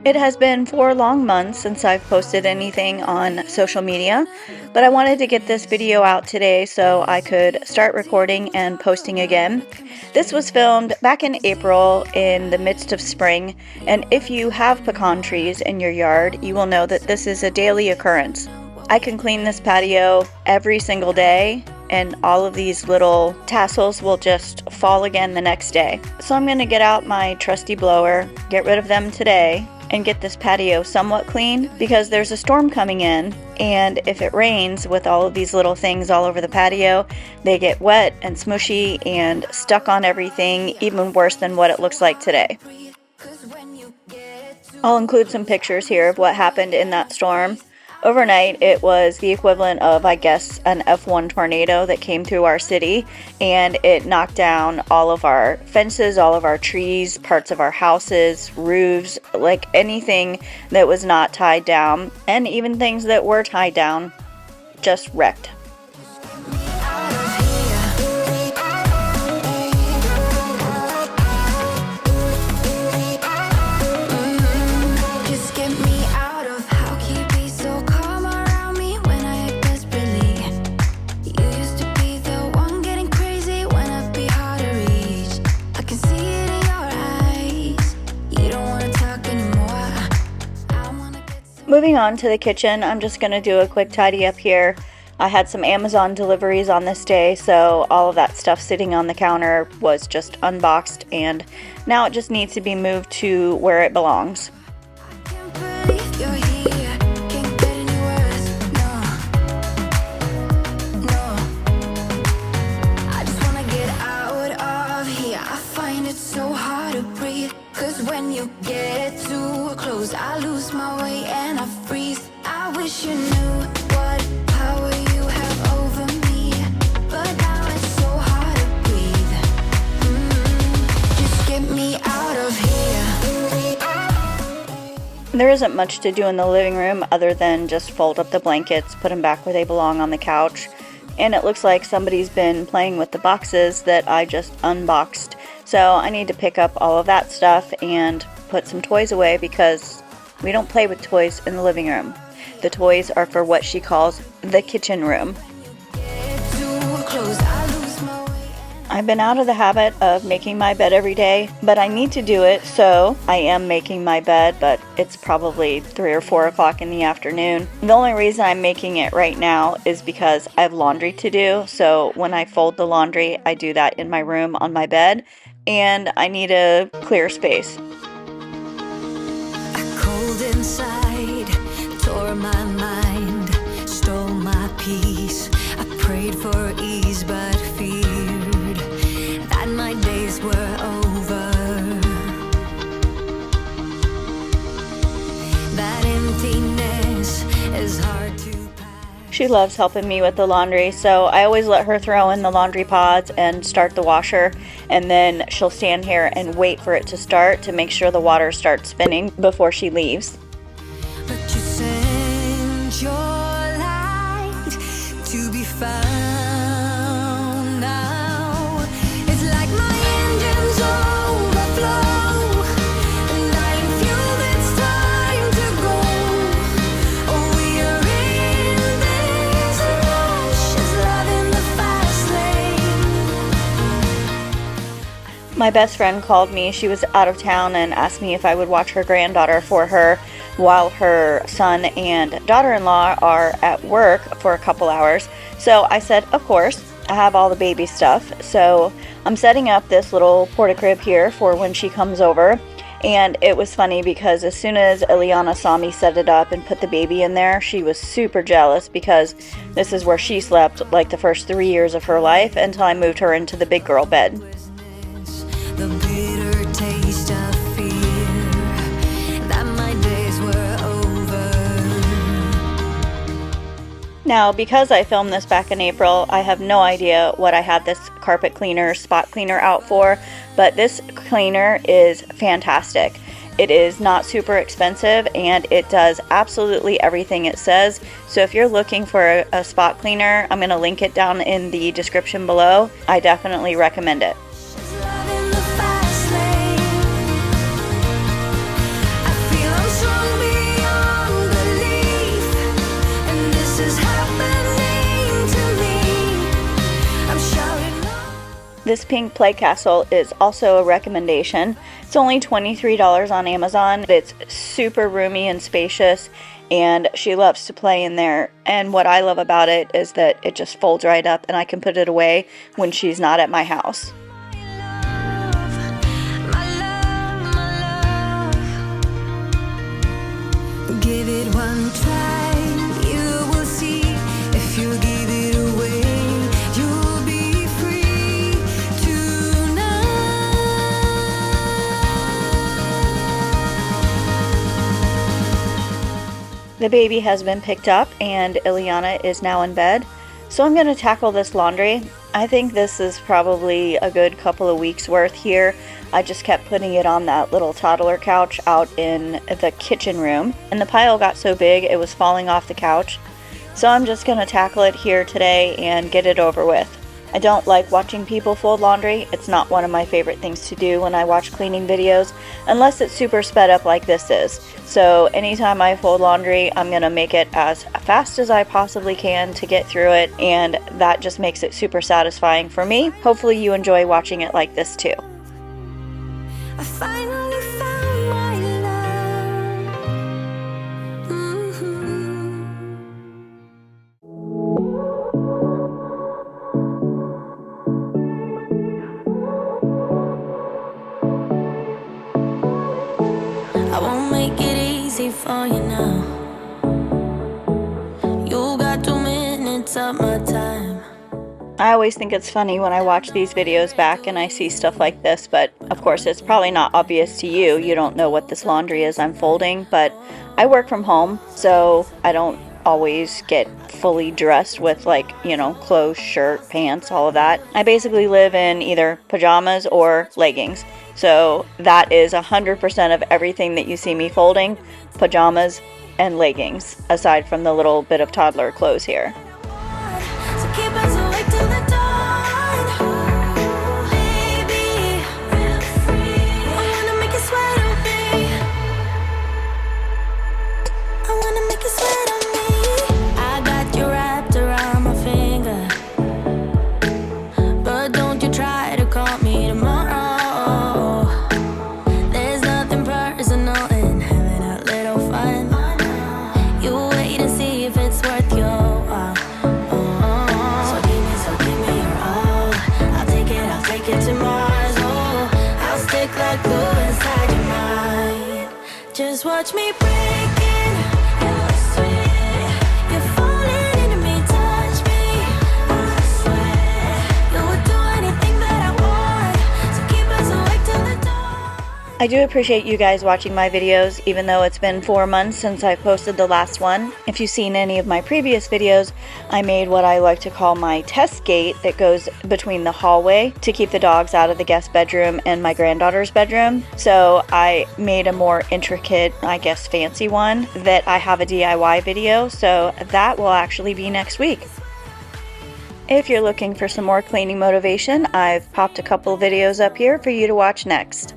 It has been 4 long months since I've posted anything on social media, but I wanted to get this video out today so I could start recording and posting again. This was filmed back in April in the midst of spring, and if you have pecan trees in your yard, you will know that this is a daily occurrence. I can clean this patio every single day, and all of these little tassels will just fall again the next day. So I'm going to get out my trusty blower, get rid of them today, and get this patio somewhat clean because there's a storm coming in, and if it rains with all of these little things all over the patio, they get wet and smushy and stuck on everything, even worse than what it looks like today. I'll include some pictures here of what happened in that storm. Overnight, it was the equivalent of, I guess, an F1 tornado that came through our city, and it knocked down all of our fences, all of our trees, parts of our houses, roofs, like anything that was not tied down, and even things that were tied down, just wrecked. Moving on to the kitchen, I'm just going to do a quick tidy up here. I had some Amazon deliveries on this day, so all of that stuff sitting on the counter was just unboxed, and now it just needs to be moved to where it belongs. When you get too close, I lose my way and I freeze. I wish you knew what power you have over me, but now it's so hard to breathe. Just get me out of here. There isn't much to do in the living room other than just fold up the blankets, put them back where they belong on the couch, and it looks like somebody's been playing with the boxes that I just unboxed. So I need to pick up all of that stuff and put some toys away because we don't play with toys in the living room. The toys are for what she calls the kitchen room. I've been out of the habit of making my bed every day, but I need to do it, so I am making my bed, but it's probably 3 or 4 o'clock in the afternoon. The only reason I'm making it right now is because I have laundry to do, so when I fold the laundry, I do that in my room on my bed, and I need a clear space. I cold inside, tore my mind, stole my peace. I prayed for ease, but feared that my days were over. That emptiness is hard to. She loves helping me with the laundry, so I always let her throw in the laundry pods and start the washer, and then she'll stand here and wait for it to start to make sure the water starts spinning before she leaves. But you sent your light to be found now. It's like my engines overflow, and I am fueled, it's time to go. Oh, we are in this rush, it's love in the fast lane. My best friend called me. She was out of town and asked me if I would watch her granddaughter for her while her son and daughter-in-law are at work for a couple hours. So I said, of course, I have all the baby stuff. So I'm setting up this little porta-crib here for when she comes over. And it was funny because as soon as Eliana saw me set it up and put the baby in there, she was super jealous because this is where she slept like the first 3 years of her life until I moved her into the big girl bed. The bitter taste of fear that my days were over. Now, because I filmed this back in April, I have no idea what I had this carpet cleaner, spot cleaner out for, but this cleaner is fantastic. It is not super expensive, and it does absolutely everything it says. So if you're looking for a spot cleaner, I'm going to link it down in the description below. I definitely recommend it. Love in the fast lane. I feel I'm This pink play castle is also a recommendation. It's only $23 on Amazon. It's super roomy and spacious, and she loves to play in there. And what I love about it is that it just folds right up and I can put it away when she's not at my house. Give it one try, you will see. If you give it away, you'll be free tonight. The baby has been picked up and Ileana is now in bed. So I'm going to tackle this laundry. I think this is probably a good couple of weeks worth here. I just kept putting it on that little toddler couch out in the kitchen room, and the pile got so big it was falling off the couch. So I'm just going to tackle it here today and get it over with. I don't like watching people fold laundry. It's not one of my favorite things to do when I watch cleaning videos, unless it's super sped up like this is. So anytime I fold laundry, I'm going to make it as fast as I possibly can to get through it, and that just makes it super satisfying for me. Hopefully you enjoy watching it like this too. I finally found my love. I won't make it easy for you now. You got 2 minutes of my time. I always think it's funny when I watch these videos back and I see stuff like this, but of course it's probably not obvious to you. You don't know what this laundry is I'm folding, but I work from home, so I don't always get fully dressed with, like, you know, clothes, shirt, pants, all of that. I basically live in either pajamas or leggings. So that is 100% of everything that you see me folding, pajamas and leggings, aside from the little bit of toddler clothes here. So keep us awake till the dawn. Baby, feel free. I wanna make you sweat on me. I wanna make you sweat on me. I got you wrapped around my finger, but don't you try to call me tomorrow. There's nothing personal in having a little fun. You wait and see if it's worth your while. So give me your all. I'll take it to Mars. Oh, I'll stick like glue inside your mind. Just watch me breaking. You're sweet. You're falling into me, touch me. I swear you would do anything that I want. So keep us awake till the dawn. I do appreciate you guys watching my videos, even though it's been 4 months since I posted the last one. If you've seen any of my previous videos, I made what I like to call my test gate that goes between the hallway to keep the dogs out of the guest bedroom and my granddaughter's bedroom. So I made a more intricate, I guess fancy one that I have a DIY video, so that will actually be next week. If you're looking for some more cleaning motivation, I've popped a couple videos up here for you to watch next.